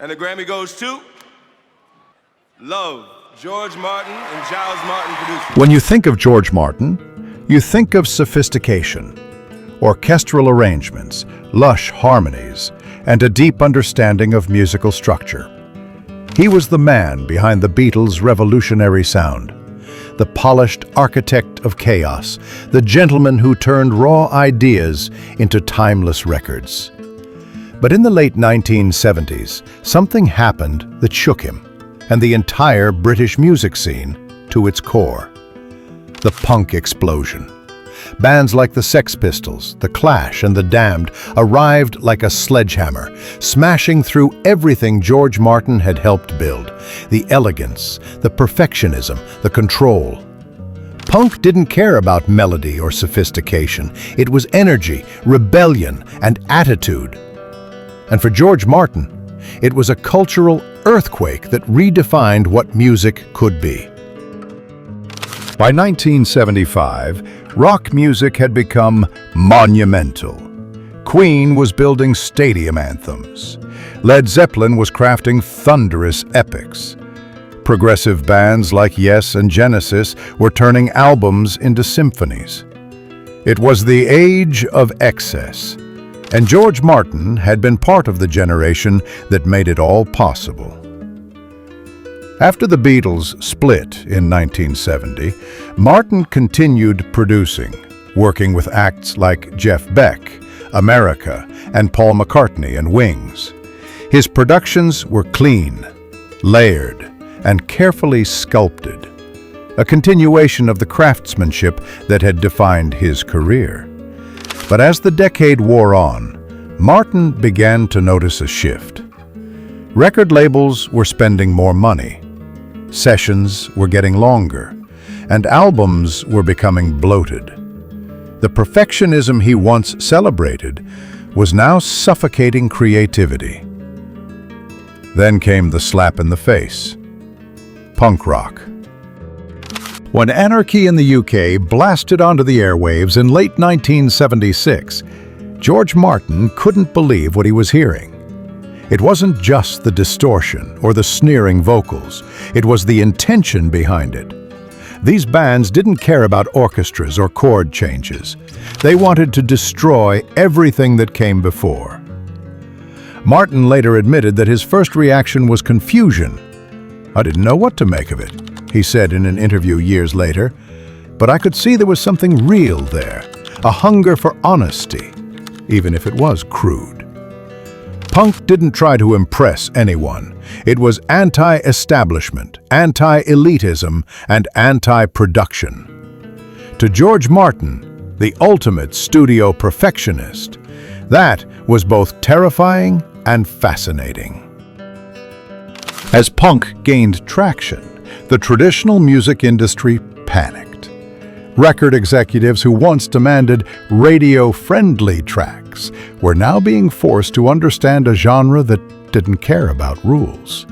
And the Grammy goes to Love, George Martin and Giles Martin produced. When you think of George Martin, you think of sophistication, orchestral arrangements, lush harmonies, and a deep understanding of musical structure. He was the man behind the Beatles' revolutionary sound, the polished architect of chaos, the gentleman who turned raw ideas into timeless records. But in the late 1970s, something happened that shook him and the entire British music scene to its core. The punk explosion. Bands like the Sex Pistols, The Clash, and The Damned arrived like a sledgehammer, smashing through everything George Martin had helped build. The elegance, the perfectionism, the control. Punk didn't care about melody or sophistication. It was energy, rebellion, and attitude. And for George Martin, it was a cultural earthquake that redefined what music could be. By 1975, rock music had become monumental. Queen was building stadium anthems. Led Zeppelin was crafting thunderous epics. Progressive bands like Yes and Genesis were turning albums into symphonies. It was the age of excess. And George Martin had been part of the generation that made it all possible. After the Beatles split in 1970, Martin continued producing, working with acts like Jeff Beck, America, and Paul McCartney and Wings. His productions were clean, layered, and carefully sculpted, a continuation of the craftsmanship that had defined his career. But as the decade wore on, Martin began to notice a shift. Record labels were spending more money, sessions were getting longer, and albums were becoming bloated. The perfectionism he once celebrated was now suffocating creativity. Then came the slap in the face: punk rock. When Anarchy in the UK blasted onto the airwaves in late 1976, George Martin couldn't believe what he was hearing. It wasn't just the distortion or the sneering vocals, it was the intention behind it. These bands didn't care about orchestras or chord changes. They wanted to destroy everything that came before. Martin later admitted that his first reaction was confusion. "I didn't know what to make of it," he said in an interview years later, "but I could see there was something real there, a hunger for honesty, even if it was crude." Punk didn't try to impress anyone. It was anti-establishment, anti-elitism, and anti-production. To George Martin, the ultimate studio perfectionist, that was both terrifying and fascinating. As punk gained traction, the traditional music industry panicked. Record executives who once demanded radio-friendly tracks were now being forced to understand a genre that didn't care about rules.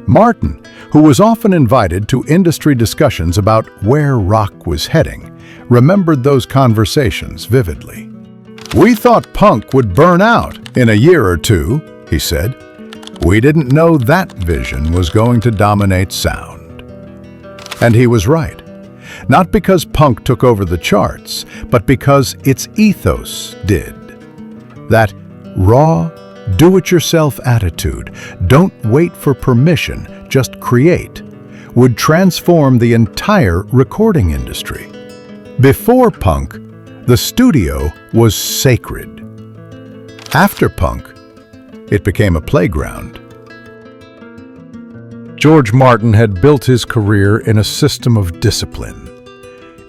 Martin, who was often invited to industry discussions about where rock was heading, remembered those conversations vividly. "We thought punk would burn out in a year or two," he said. "We didn't know that vision was going to dominate sound." And he was right. Not because punk took over the charts, but because its ethos did. That raw, do-it-yourself attitude, don't wait for permission, just create, would transform the entire recording industry. Before punk, the studio was sacred. After punk, it became a playground. George Martin had built his career in a system of discipline.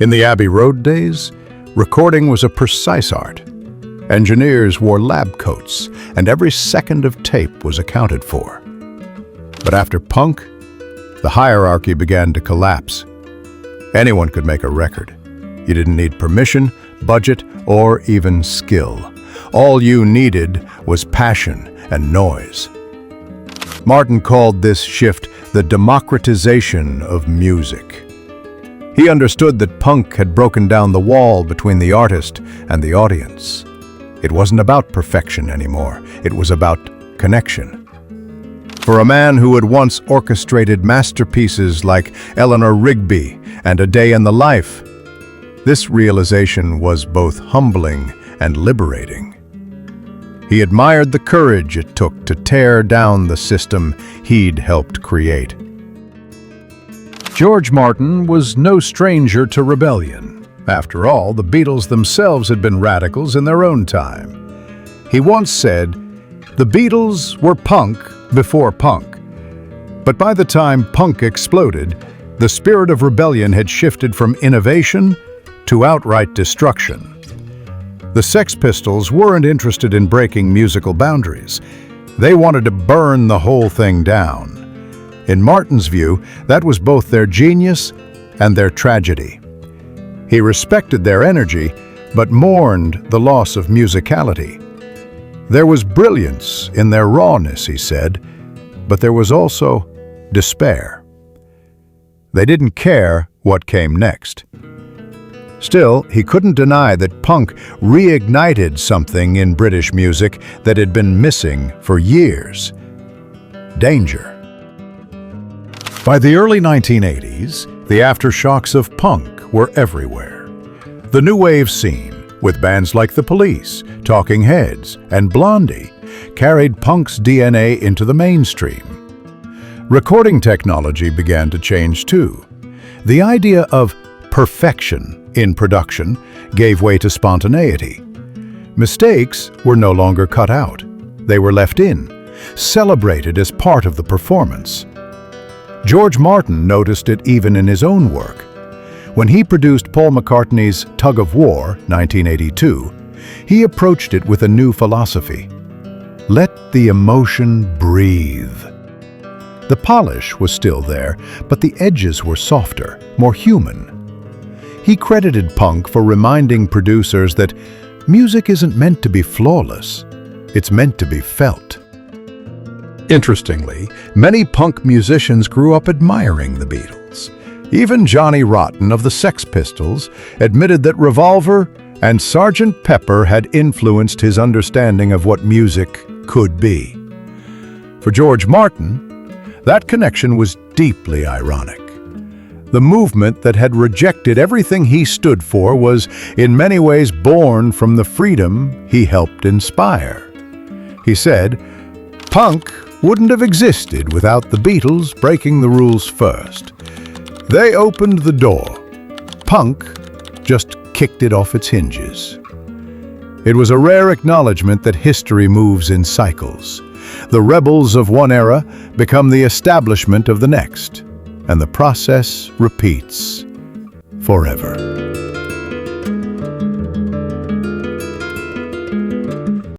In the Abbey Road days, recording was a precise art. Engineers wore lab coats, and every second of tape was accounted for. But after punk, the hierarchy began to collapse. Anyone could make a record. You didn't need permission, budget, or even skill. All you needed was passion and noise. Martin called this shift the democratization of music. He understood that punk had broken down the wall between the artist and the audience. It wasn't about perfection anymore. It was about connection. For a man who had once orchestrated masterpieces like Eleanor Rigby and A Day in the Life, this realization was both humbling and liberating. He admired the courage it took to tear down the system he'd helped create. George Martin was no stranger to rebellion. After all, the Beatles themselves had been radicals in their own time. He once said, "The Beatles were punk before punk." But by the time punk exploded, the spirit of rebellion had shifted from innovation to outright destruction. The Sex Pistols weren't interested in breaking musical boundaries. They wanted to burn the whole thing down. In Martin's view, that was both their genius and their tragedy. He respected their energy, but mourned the loss of musicality. There was brilliance in their rawness, he said, but there was also despair. They didn't care what came next. Still, he couldn't deny that punk reignited something in British music that had been missing for years: danger. By the early 1980s, the aftershocks of punk were everywhere. The new wave scene, with bands like The Police, Talking Heads, and Blondie, carried punk's DNA into the mainstream. Recording technology began to change too. The idea of perfection in production gave way to spontaneity. Mistakes were no longer cut out. They were left in, celebrated as part of the performance. George Martin noticed it even in his own work. When he produced Paul McCartney's Tug of War, 1982, he approached it with a new philosophy. Let the emotion breathe. The polish was still there, but the edges were softer, more human. He credited punk for reminding producers that music isn't meant to be flawless, it's meant to be felt. Interestingly, many punk musicians grew up admiring the Beatles. Even Johnny Rotten of the Sex Pistols admitted that Revolver and Sgt. Pepper had influenced his understanding of what music could be. For George Martin, that connection was deeply ironic. The movement that had rejected everything he stood for was in many ways born from the freedom he helped inspire. He said, "Punk wouldn't have existed without the Beatles breaking the rules first. They opened the door. Punk just kicked it off its hinges." It was a rare acknowledgement that history moves in cycles. The rebels of one era become the establishment of the next, and the process repeats forever.